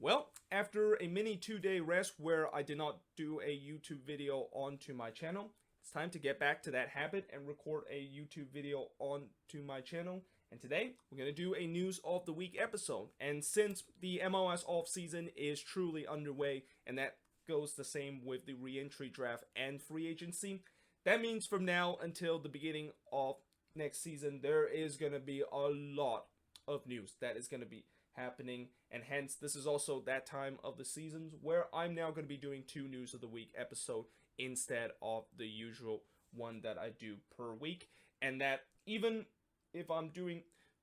Well, after a mini 2 day rest where I did not do a YouTube video onto my channel, it's time to get back to that habit and record a YouTube video onto my channel. And today, we're going to do a News of the Week episode. And since the MLS offseason is truly underway, and that goes the same with the re-entry draft and free agency, that means from now until the beginning of next season, there is going to be a lot of news that is going to be happening, and hence this is also that time of the seasons where I'm now going to be doing two News of the Week episode instead of the usual one that I do per week. And that even if I'm doing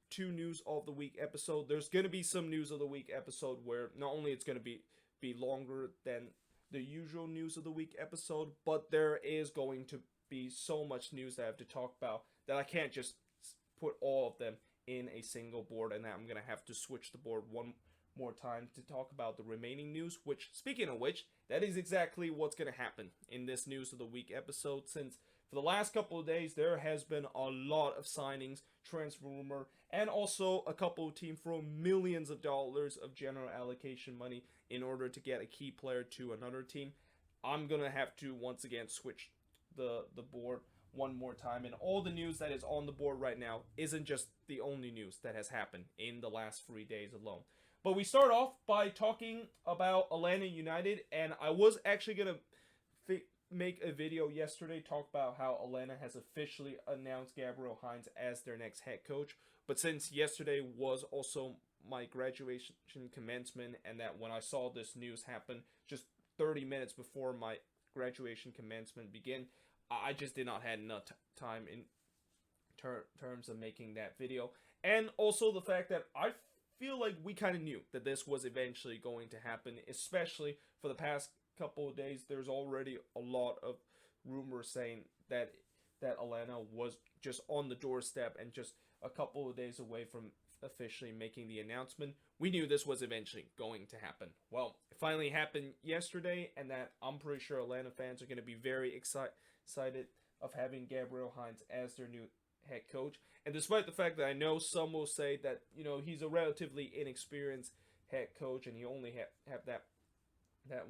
two News of the Week episode, there's going to be some News of the Week episode where not only it's going to be longer than the usual News of the Week episode, but there is going to be so much news that I have to talk about that I can't just put all of them in a single board, and that I'm going to have to switch the board one more time to talk about the remaining news, which, speaking of which, that is exactly what's going to happen in this News of the Week episode, since for the last couple of days there has been a lot of signings, transfer rumor, and also a couple of teams throw millions of dollars of general allocation money in order to get a key player to another team. I'm going to have to once again switch the board one more time, and all the news that is on the board right now isn't just the only news that has happened in the last 3 days alone. But we start off by talking about Atlanta United, and I was actually gonna make a video yesterday talk about how Atlanta has officially announced Gabriel Hines as their next head coach. But since yesterday was also my graduation commencement, and that when I saw this news happen just 30 minutes before my graduation commencement begin, I just did not have enough time in terms of making that video. And also the fact that I feel like we kind of knew that this was eventually going to happen, especially for the past couple of days. There's already a lot of rumors saying that Atlanta was just on the doorstep and just a couple of days away from officially making the announcement. We knew this was eventually going to happen. Well, it finally happened yesterday, and that I'm pretty sure Atlanta fans are going to be very excited of having Gabriel Hines as their new head coach. And despite the fact that I know some will say that, he's a relatively inexperienced head coach and he only have that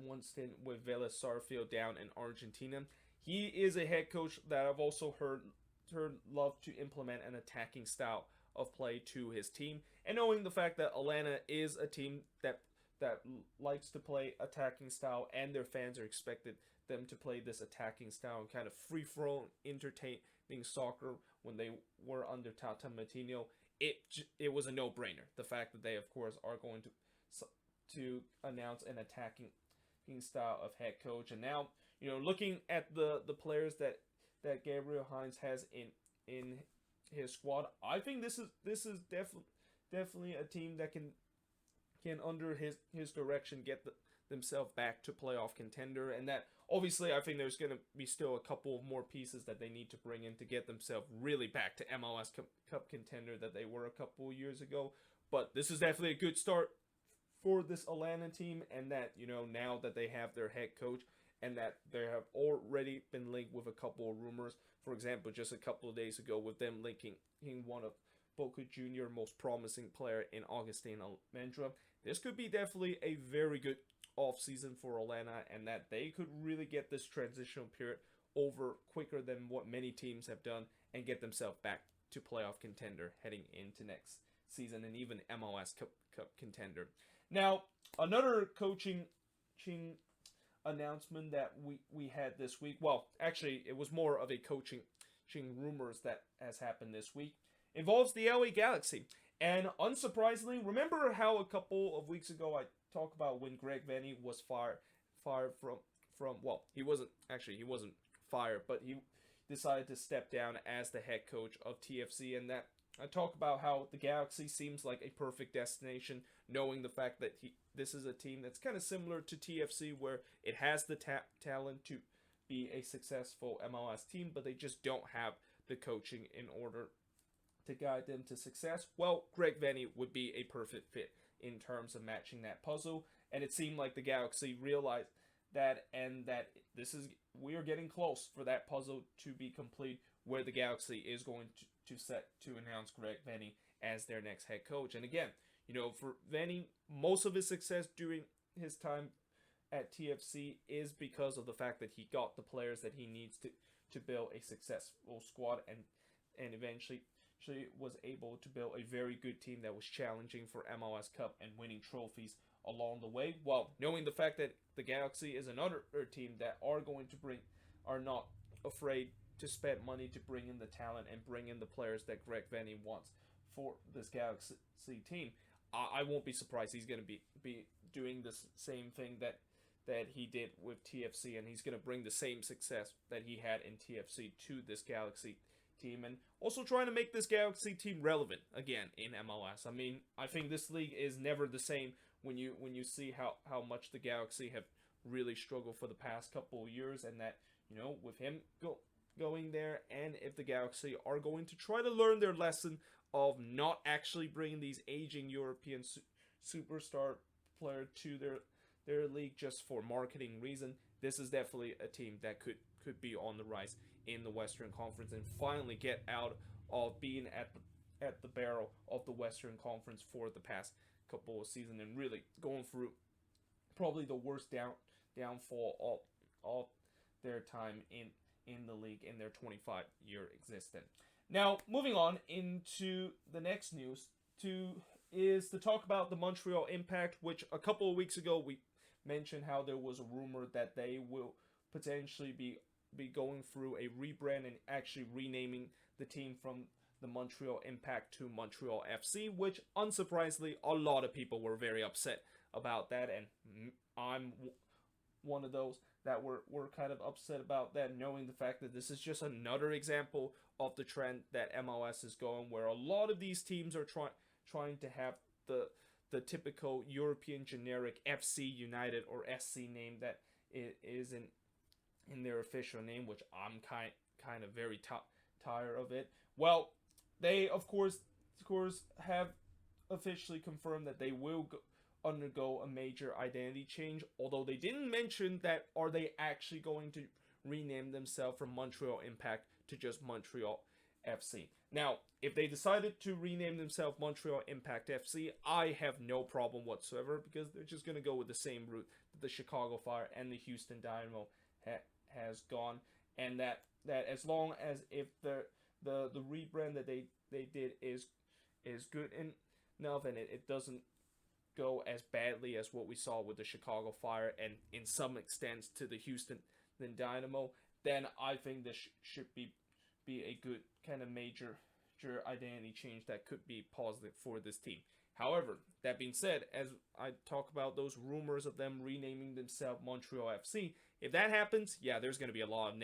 one stint with Vélez Sarsfield down in Argentina, he is a head coach that I've also heard love to implement an attacking style of play to his team. And knowing the fact that Atlanta is a team that likes to play attacking style, and their fans are expected them to play this attacking style and kind of free-flowing, entertaining soccer when they were under Tata Martino, it was a no-brainer. The fact that they, of course, are going to announce an attacking style of head coach. And now, looking at the players that Gabriel Hines has in his squad, I think this is definitely a team that can under his direction get themselves back to playoff contender. And that obviously I think there's going to be still a couple more pieces that they need to bring in to get themselves really back to MLS Cup contender that they were a couple years ago. But this is definitely a good start for this Atlanta team, and that, now that they have their head coach, and that they have already been linked with a couple of rumors. For example, just a couple of days ago with them linking one of Boca Junior most promising player in Agustin Almendra. This could be definitely a very good offseason for Atlanta, and that they could really get this transitional period over quicker than what many teams have done and get themselves back to playoff contender heading into next season, and even MLS Cup contender. Now, another coaching announcement that we had this week, well, actually, it was more of a coaching rumors that has happened this week, involves the LA Galaxy. And unsurprisingly, remember how a couple of weeks ago I talked about when Greg Vanney was fired from well, he wasn't fired, but he decided to step down as the head coach of TFC. And that I talk about how the Galaxy seems like a perfect destination, knowing the fact that this is a team that's kind of similar to TFC, where it has the talent to be a successful MLS team, but they just don't have the coaching in order to guide them to success. Well, Greg Vanney would be a perfect fit in terms of matching that puzzle, and it seemed like the Galaxy realized that, and that we are getting close for that puzzle to be complete, where the Galaxy is going to set to announce Greg Vanney as their next head coach. And again, For Vanny, most of his success during his time at TFC is because of the fact that he got the players that he needs to build a successful squad, and eventually was able to build a very good team that was challenging for MLS Cup and winning trophies along the way. Well, knowing the fact that the Galaxy is another team that are not afraid to spend money to bring in the talent and bring in the players that Greg Vanney wants for this Galaxy team, I won't be surprised he's going to be doing the same thing that he did with TFC, and he's going to bring the same success that he had in TFC to this Galaxy team, and also trying to make this Galaxy team relevant again in MLS. I mean, I think this league is never the same when you see how much the Galaxy have really struggled for the past couple of years, and that, with him going there, and if the Galaxy are going to try to learn their lesson of not actually bringing these aging European superstar player to their league just for marketing reason, this is definitely a team that could be on the rise in the Western Conference and finally get out of being at the barrel of the Western Conference for the past couple of seasons, and really going through probably the worst downfall of their time in the league in their 25-year existence. Now, moving on into the next news is to talk about the Montreal Impact, which a couple of weeks ago we mentioned how there was a rumor that they will potentially be going through a rebrand and actually renaming the team from the Montreal Impact to Montreal FC, which unsurprisingly a lot of people were very upset about that, and I'm one of those that were kind of upset about that, knowing the fact that this is just another example of the trend that MLS is going, where a lot of these teams are trying to have the typical European generic FC United or SC name that is in their official name, which I'm kind of very tired of it. Well, they of course have officially confirmed that they will undergo a major identity change, although they didn't mention that are they actually going to rename themselves from Montreal Impact to just Montreal FC. Now, if they decided to rename themselves Montreal Impact FC, I have no problem whatsoever, because they're just going to go with the same route that the Chicago Fire and the Houston Dynamo has gone, and that as long as if the rebrand that they did is good enough, and it doesn't go as badly as what we saw with the Chicago Fire and in some extent to the Houston Dynamo, then I think this should be a good kind of major identity change that could be positive for this team. However, that being said, as I talk about those rumors of them renaming themselves Montreal FC, if that happens, yeah, there's going to be a lot of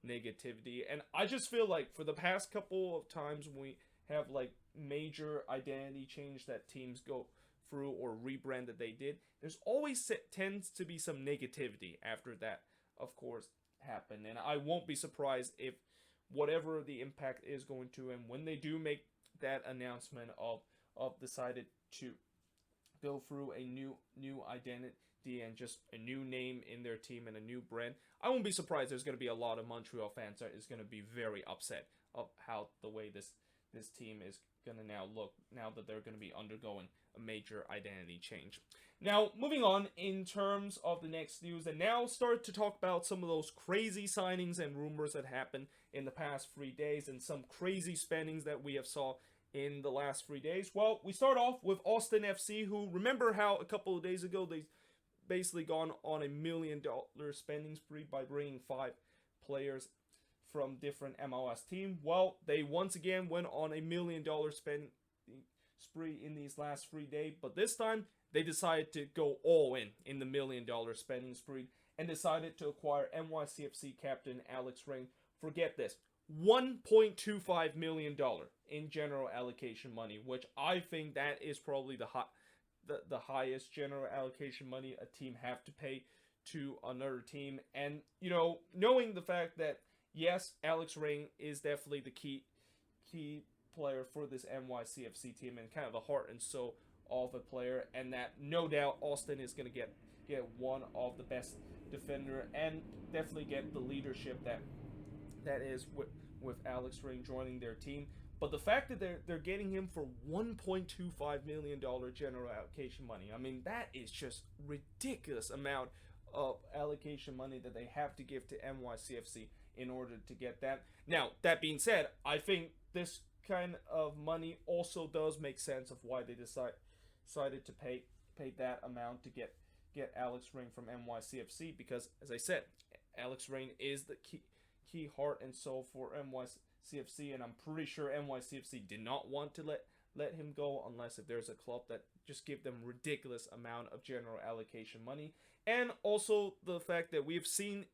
negativity. And I just feel like for the past couple of times when we have like major identity change that teams go through or rebrand that they did, there's always tends to be some negativity after that, of course, happen. And I won't be surprised if whatever the Impact is going to, and when they do make that announcement of decided to go through a new identity and just a new name in their team and a new brand, I won't be surprised there's going to be a lot of Montreal fans that is going to be very upset of how the way this team is going to now look now that they're going to be undergoing a major identity change. Now, moving on in terms of the next news, and now start to talk about some of those crazy signings and rumors that happened in the past 3 days, and some crazy spendings that we have saw in the last 3 days. Well, we start off with Austin FC, who, remember how a couple of days ago they basically gone on $1 million spending spree by bringing 5 players from different MLS teams. Well, they once again went on $1 million spending spree in these last 3 days, but this time they decided to go all in the $1 million spending spree and decided to acquire NYCFC captain Alex Rain. Forget this, $1.25 million in general allocation money, which I think that is probably the highest general allocation money a team have to pay to another team. And, knowing the fact that, yes, Alex Rain is definitely the key player for this NYCFC team and kind of the heart and soul of a player, and that no doubt Austin is going to get one of the best defender and definitely get the leadership that is with Alex Rain joining their team. But the fact that they're getting him for $1.25 million general allocation money, I mean, that is just ridiculous amount of allocation money that they have to give to NYCFC in order to get that. Now, that being said, I think this kind of money also does make sense of why they decided to pay that amount to get Alex Rain from NYCFC, because as I said, Alex Rain is the key heart and soul for NYCFC, and I'm pretty sure NYCFC did not want to let him go unless if there's a club that just give them ridiculous amount of general allocation money. And also the fact that we've seen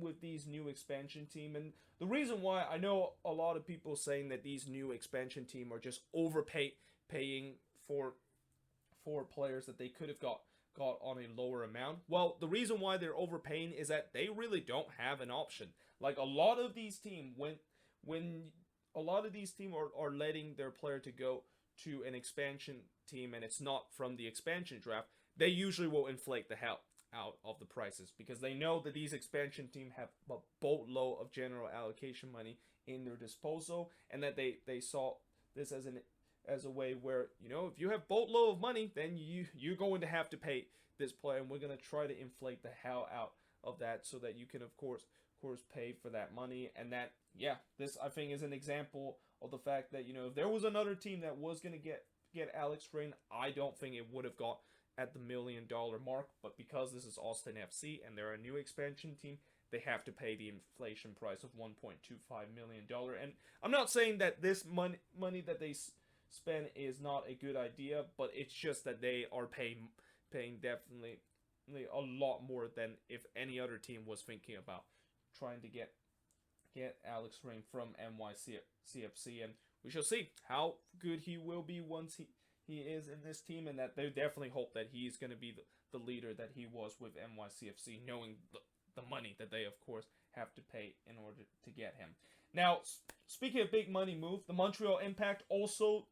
with these new expansion team, and the reason why I know a lot of people saying that these new expansion team are just paying for players that they could have got on a lower amount. Well, the reason why they're overpaying is that they really don't have an option. Like a lot of these teams, when a lot of these teams are letting their player to go to an expansion team and it's not from the expansion draft, they usually will inflate the hell out of the prices because they know that these expansion teams have a boatload of general allocation money in their disposal, and that they saw this as a way where, you know, if you have boatload of money, then you're going to have to pay this player, and we're going to try to inflate the hell out of that so that you can of course pay for that money. And that, yeah, this I think is an example of the fact that, you know, if there was another team that was going to get Alex Rain, I don't think it would have got at the $1 million mark, but because this is Austin FC and they're a new expansion team, they have to pay the inflation price of $1.25 million. And I'm not saying that this money that they spend is not a good idea, but it's just that they are paying definitely a lot more than if any other team was thinking about trying to get Alex Rain from NYCFC. And we shall see how good he will be once he is in this team, and that they definitely hope that he's going to be the leader that he was with NYCFC, knowing the money that they of course have to pay in order to get him. Now, speaking of big money move, the Montreal Impact also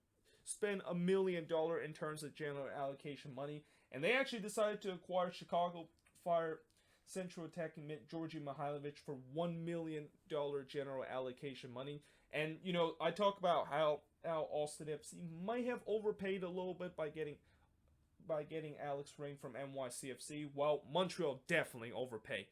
spent $1 million in terms of general allocation money, and they actually decided to acquire Chicago Fire central attacking mid Georgi Mihailovic for $1 million general allocation money. And, you know, I talk about how Austin FC might have overpaid a little bit by getting Alex Rain from NYCFC. Well, Montreal definitely overpaid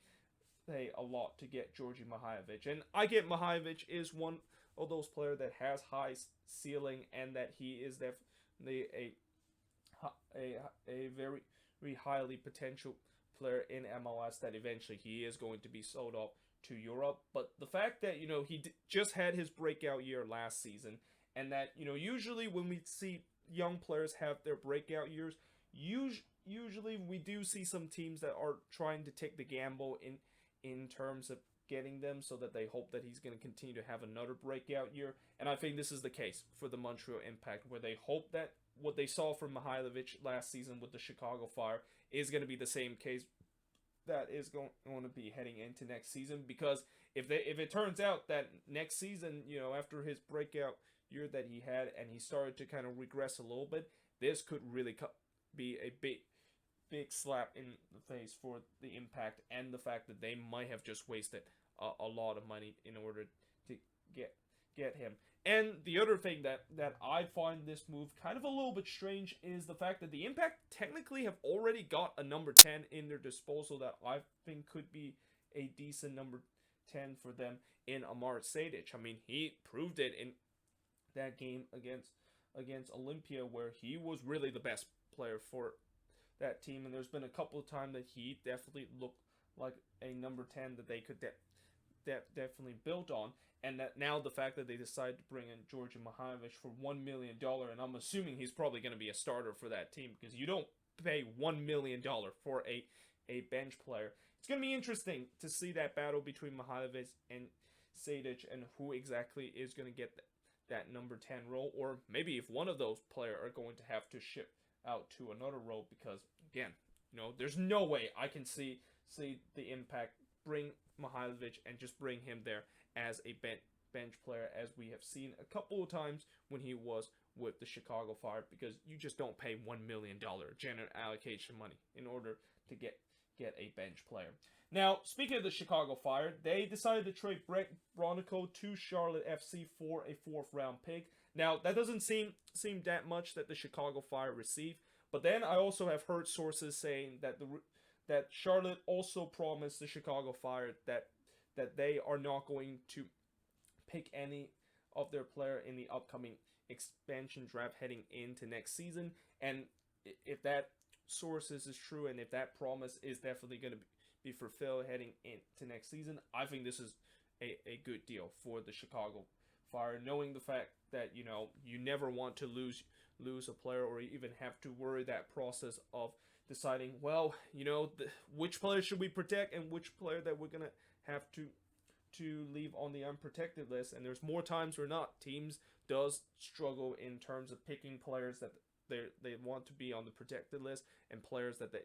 a lot to get Georgi Mihailovic. And I get Mihailovic is one of those players that has high ceiling, and that he is definitely a very, very highly potential player in MLS, that eventually he is going to be sold off to Europe. But the fact that, you know, he just had his breakout year last season, and that, you know, usually when we see young players have their breakout years, usually we do see some teams that are trying to take the gamble in terms of getting them, so that they hope that he's going to continue to have another breakout year. And I think this is the case for the Montreal Impact, where they hope that what they saw from Mihailovic last season with the Chicago Fire is going to be the same case that is going to be heading into next season. Because if it turns out that next season, you know, after his breakout year that he had, and he started to kind of regress a little bit, this could really be a big slap in the face for the Impact, and the fact that they might have just wasted a lot of money in order to get him. And the other thing that I find this move kind of a little bit strange is the fact that the Impact technically have already got a number 10 in their disposal that I think could be a decent number 10 for them in Amar Sejdic. I mean, he proved it in that game against Olympia, where he was really the best player for that team, and there's been a couple of times that he definitely looked like a number 10 that they could definitely build on. And that now the fact that they decided to bring in Georgi Mihailovic for $1 million, and I'm assuming he's probably going to be a starter for that team, because you don't pay $1 million for a bench player. It's going to be interesting to see that battle between Mihailovic and Sejdic, and who exactly is going to get that number 10 role, or maybe if one of those players are going to have to ship out to another role, because again, you know, there's no way I can see the Impact bring Mihailovic and just bring him there as a bench player, as we have seen a couple of times when he was with the Chicago Fire, because you just don't pay $1 million general allocation money in order to get get a bench player. Now, speaking of the Chicago Fire, they decided to trade Brett Bronico to Charlotte FC for a 4th-round pick. Now, that doesn't seem that much that the Chicago Fire received, but then I also have heard sources saying that that Charlotte also promised the Chicago Fire that they are not going to pick any of their player in the upcoming expansion draft heading into next season. And if that sources is true, and if that promise is definitely going to be fulfilled heading into next season, I think this is a good deal for the Chicago Fire, knowing the fact that you never want to lose a player, or even have to worry that process of deciding, well, which player should we protect and which player that we're gonna have to leave on the unprotected list. And there's more times or not, teams does struggle in terms of picking players that they want to be on the protected list, and players that they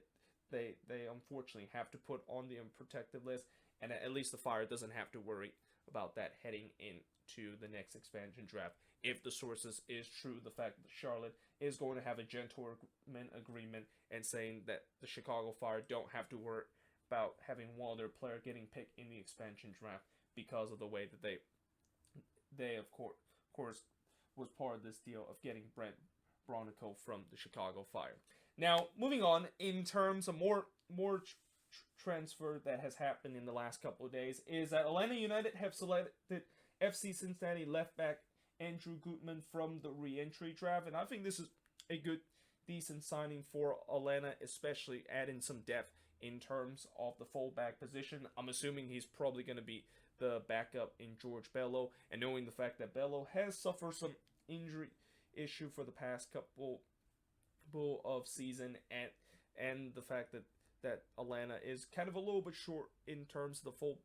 unfortunately have to put on the unprotected list. And at least the Fire doesn't have to worry about that heading into the next expansion draft. If the sources is true, the fact that Charlotte is going to have a gentleman agreement and saying that the Chicago Fire don't have to worry about having one of their player getting picked in the expansion draft because of the way that they of course was part of this deal of getting Brent Bronico from the Chicago Fire. Now, moving on, in terms of more transfer that has happened in the last couple of days, is that Atlanta United have selected FC Cincinnati left back Andrew Gutman from the re-entry draft, and I think this is a decent signing for Atlanta, especially adding some depth in terms of the fullback position. I'm assuming he's probably going to be the backup in George Bello, and knowing the fact that Bello has suffered some injury issue for the past couple of season, and the fact that Atlanta is kind of a little bit short in terms of the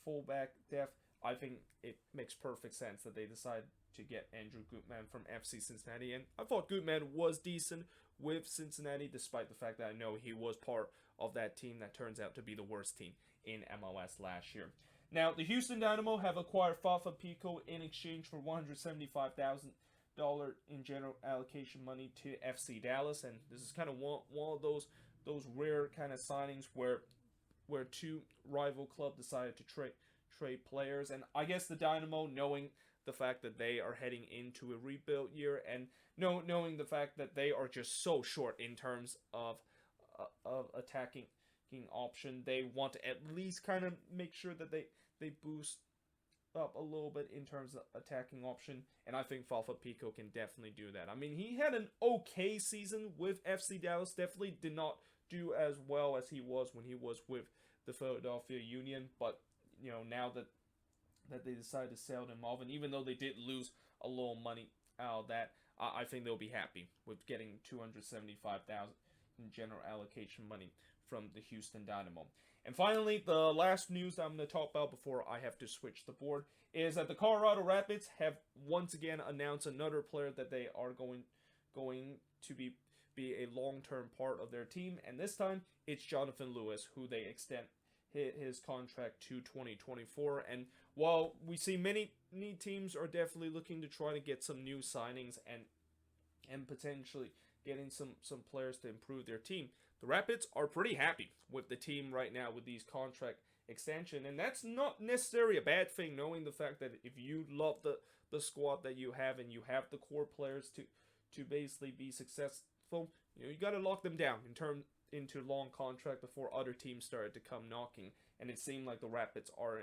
fullback depth, I think it makes perfect sense that they decide to get Andrew Gutman from FC Cincinnati. And I thought Gutman was decent with Cincinnati, despite the fact that I know he was part of that team that turns out to be the worst team in MLS last year. Now, the Houston Dynamo have acquired Fafa Pico in exchange for $175,000 in general allocation money to FC Dallas, and this is kind of one of those rare kind of signings where two rival clubs decided to trade players. And I guess the Dynamo, knowing the fact that they are heading into a rebuild year, and knowing the fact that they are just so short in terms of attacking option, they want to at least kind of make sure that they boost up a little bit in terms of attacking option, and I think Fafa Pico can definitely do that. I mean, he had an okay season with FC Dallas, definitely did not do as well as he was when he was with the Philadelphia Union, but now that they decided to sell him off, and even though they did lose a little money out of that, I think they'll be happy with getting $275,000 in general allocation money from the Houston Dynamo. And finally, the last news that I'm going to talk about before I have to switch the board is that the Colorado Rapids have once again announced another player that they are going to be a long-term part of their team, and this time it's Jonathan Lewis, who they extend his contract to 2024. And while we see many teams are definitely looking to try to get some new signings and potentially getting some players to improve their team, the Rapids are pretty happy with the team right now with these contract extension, and that's not necessarily a bad thing, knowing the fact that if you love the squad that you have and you have the core players to basically be successful, you got to lock them down into long contract before other teams started to come knocking. And it seemed like the Rapids are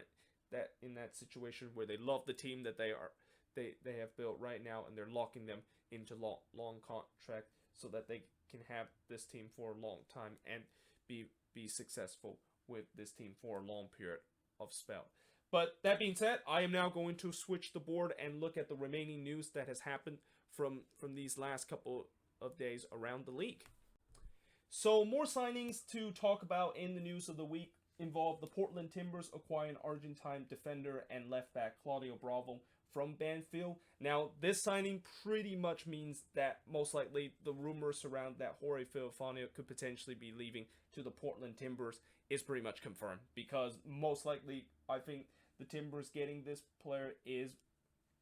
in that situation where they love the team that they have built right now, and they're locking them into long contract so that they can have this team for a long time and be successful with this team for a long period of spell. But that being said, I am now going to switch the board and look at the remaining news that has happened from these last couple of days around the league. So more signings to talk about in the news of the week involve the Portland Timbers acquiring Argentine defender and left back Claudio Bravo from Banfield. Now, this signing pretty much means that most likely the rumors around that Jorge Villafaña could potentially be leaving to the Portland Timbers is pretty much confirmed, because most likely I think the Timbers getting this player is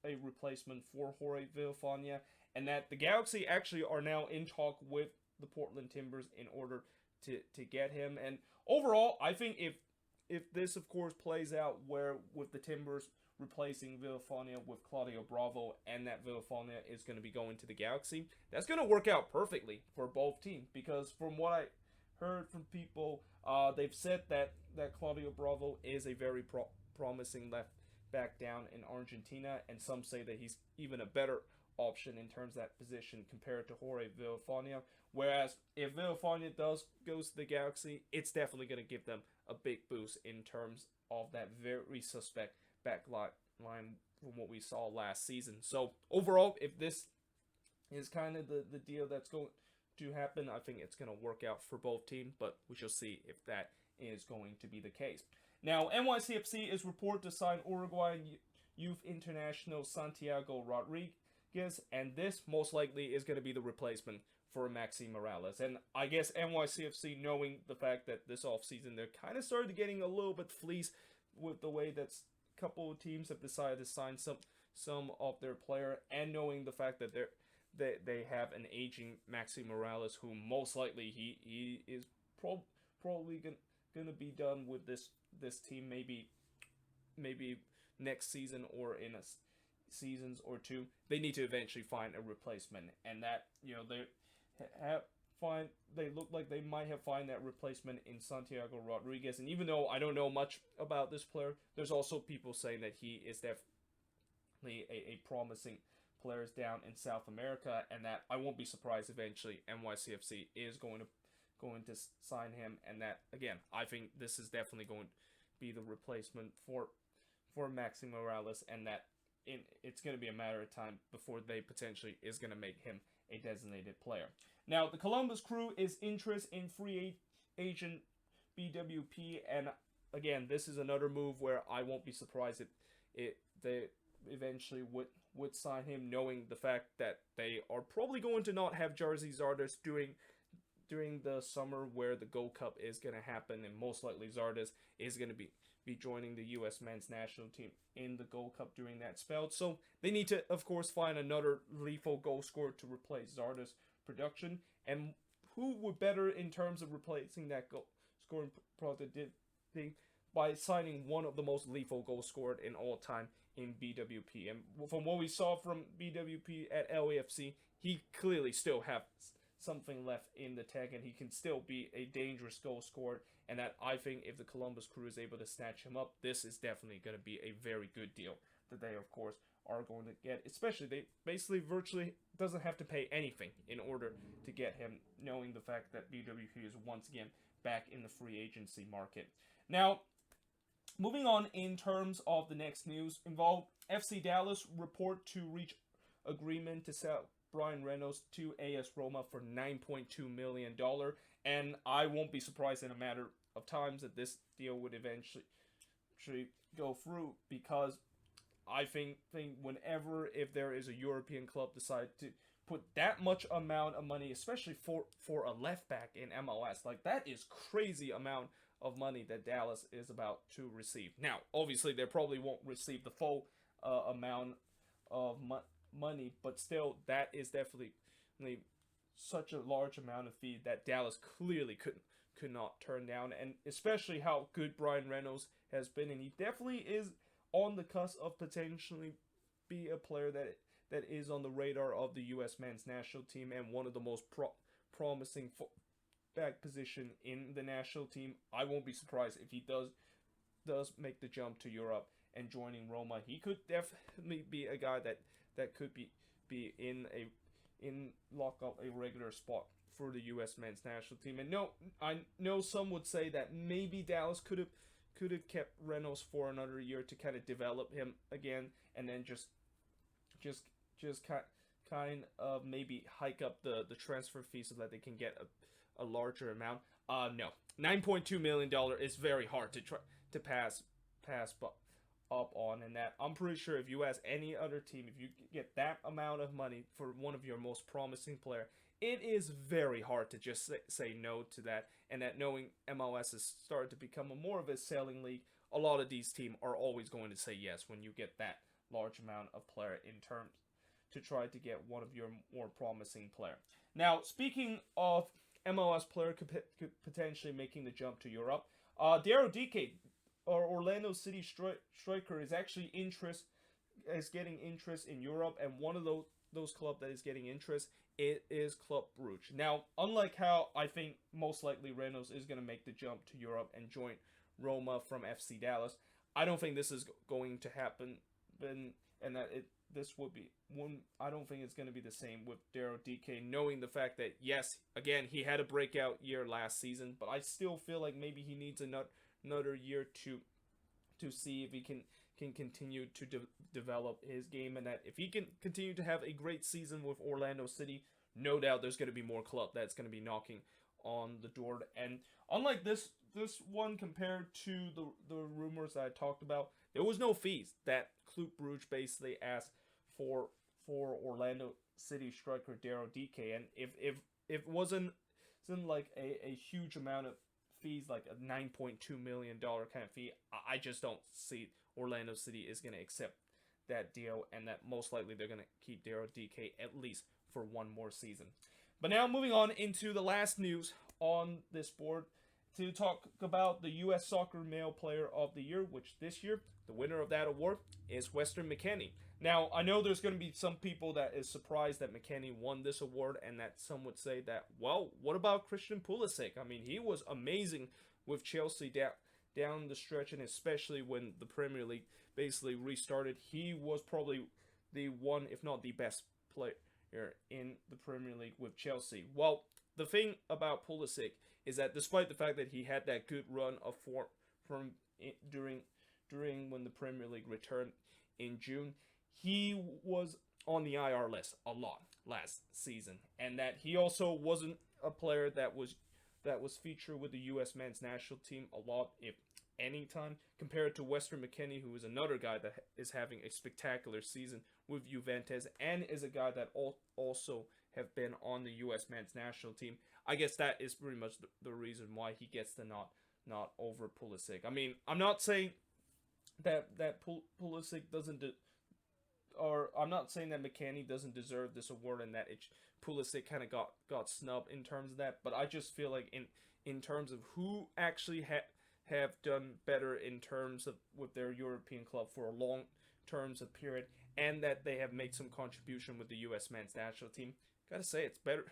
a replacement for Jorge Villafaña, and that the Galaxy actually are now in talk with the Portland Timbers in order to get him. And overall, I think if this of course plays out where with the Timbers replacing Villafaña with Claudio Bravo, and that Villafaña is going to be going to the Galaxy, that's going to work out perfectly for both teams. Because from what I heard from people, they've said that Claudio Bravo is a very promising left back down in Argentina, and some say that he's even a better option in terms of that position compared to Jorge Villafaña. Whereas if Villafaña goes to the Galaxy, it's definitely going to give them a big boost in terms of that very suspect back line from what we saw last season. So overall, if this is kind of the deal that's going to happen, I think it's going to work out for both teams, but we shall see if that is going to be the case. Now, NYCFC is reported to sign Uruguayan youth international Santiago Rodriguez, and this most likely is going to be the replacement for Maxi Morales. And I guess NYCFC, knowing the fact that this offseason they're kind of started getting a little bit fleeced with the way that a couple of teams have decided to sign some of their player, and knowing the fact that they have an aging Maxi Morales, who most likely he is probably gonna be done with this team maybe next season or in a seasons or two. They need to eventually find a replacement, and that they look like they might have find that replacement in Santiago Rodriguez. And even though I don't know much about this player, there's also people saying that he is definitely a promising player down in South America, and that I won't be surprised eventually NYCFC is going to sign him. And that, again, I think this is definitely going to be the replacement for Maxi Morales, and that it's going to be a matter of time before they potentially is going to make him a designated player. Now, the Columbus Crew is interested in free agent BWP, and again, this is another move where I won't be surprised if they eventually would sign him, knowing the fact that they are probably going to not have Jersey Zardes during the summer where the Gold Cup is going to happen, and most likely Zardes is going to be joining the U.S. men's national team in the Gold Cup during that spell. So they need to, of course, find another lethal goal scorer to replace Zardes' production. And who would better in terms of replacing that goal scoring product by signing one of the most lethal goals scored in all time in BWP. And from what we saw from BWP at LAFC, he clearly still has something left in the tank, and he can still be a dangerous goal scorer. And that, I think, if the Columbus Crew is able to snatch him up, this is definitely going to be a very good deal that they, of course, are going to get. Especially, they basically virtually doesn't have to pay anything in order to get him, knowing the fact that BWP is once again back in the free agency market. Now, moving on in terms of the next news, involved FC Dallas report to reach agreement to sell Brian Reynolds to AS Roma for $9.2 million. And I won't be surprised in a matter of times that this deal would eventually go through, because I think whenever, if there is a European club decide to put that much amount of money, especially for a left back in MLS, like, that is crazy amount of money that Dallas is about to receive. Now, obviously, they probably won't receive the full amount of money, but still, that is definitely such a large amount of fee that Dallas clearly could not turn down. And especially how good Brian Reynolds has been, and he definitely is on the cusp of potentially be a player that is on the radar of the U.S. men's national team, and one of the most promising back position in the national team. I won't be surprised if he does make the jump to Europe and joining Roma. He could definitely be a guy that could be lock up a regular spot for the U.S. men's national team. And no, I know some would say that maybe Dallas could have kept Reynolds for another year to kind of develop him again, and then just kind of maybe hike up the transfer fee so that they can get a larger amount. No, $9.2 million is very hard to pass up on, and that I'm pretty sure if you ask any other team, if you get that amount of money for one of your most promising player, it is very hard to just say no to that. And that, knowing MLS has started to become more of a selling league, a lot of these teams are always going to say yes when you get that large amount of player in terms to try to get one of your more promising player. Now, speaking of MLS player could potentially making the jump to Europe. Daryl Dike, our Orlando City striker, is actually getting interest in Europe, and one of those clubs that is getting interest, it is Club Brugge. Now, unlike how I think most likely Reynolds is going to make the jump to Europe and join Roma from FC Dallas, I don't think this is going to happen, and that this would be one. I don't think it's going to be the same with Daryl Dike, knowing the fact that yes, again he had a breakout year last season, but I still feel like maybe he needs another year to see if he can continue to develop his game, and that if he can continue to have a great season with Orlando City, no doubt there's going to be more club that's going to be knocking on the door. And unlike this one, compared to the rumors that I talked about, there was no fees that Club Brugge basically asked for Orlando City striker Daryl Dike, and if it wasn't like a huge amount of fees, like a $9.2 million kind of fee, I just don't see Orlando City is going to accept that deal, and that most likely they're going to keep Daryl Dike at least for one more season. But now moving on into the last news on this board to talk about the U.S. Soccer Male Player of the Year, which this year, the winner of that award is Weston McKennie. Now, I know there's going to be some people that is surprised that McKennie won this award, and that some would say that, well, what about Christian Pulisic? I mean, he was amazing with Chelsea down the stretch, and especially when the Premier League basically restarted, he was probably the one, if not the best player in the Premier League with Chelsea. Well, the thing about Pulisic is that despite the fact that he had that good run of form during when the Premier League returned in June, he was on the IR list a lot last season, and that he also wasn't a player that was featured with the U.S. men's national team a lot, if any time, compared to Weston McKennie, who is another guy that is having a spectacular season with Juventus, and is a guy that also have been on the U.S. men's national team. I guess that is pretty much the reason why he gets the not over Pulisic. I mean, I'm not saying that Pulisic doesn't or I'm not saying that McKennie doesn't deserve this award, and that Pulisic kind of got snubbed in terms of that. But I just feel like in terms of who actually have done better in terms of with their European club for a long terms of period, and that they have made some contribution with the U.S. men's national team, gotta say it's better.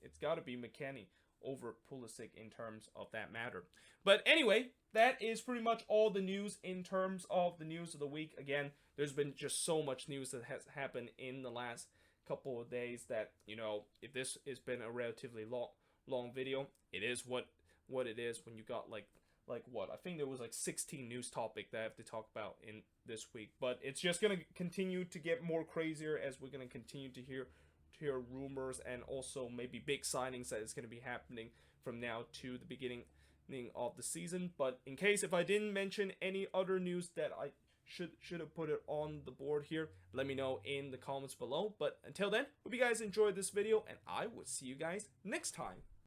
It's got to be McKennie over Pulisic in terms of that matter. But anyway, that is pretty much all the news in terms of the news of the week. Again, there's been just so much news that has happened in the last couple of days that, you know, if this has been a relatively long video, it is what it is when you got like what? I think there was like 16 news topics that I have to talk about in this week. But it's just going to continue to get more crazier as we're going to continue to hear rumors, and also maybe big signings that is going to be happening from now to the beginning of the season. But in case if I didn't mention any other news that I should have put it on the board here, let me know in the comments below. But until then, hope you guys enjoyed this video, and I will see you guys next time.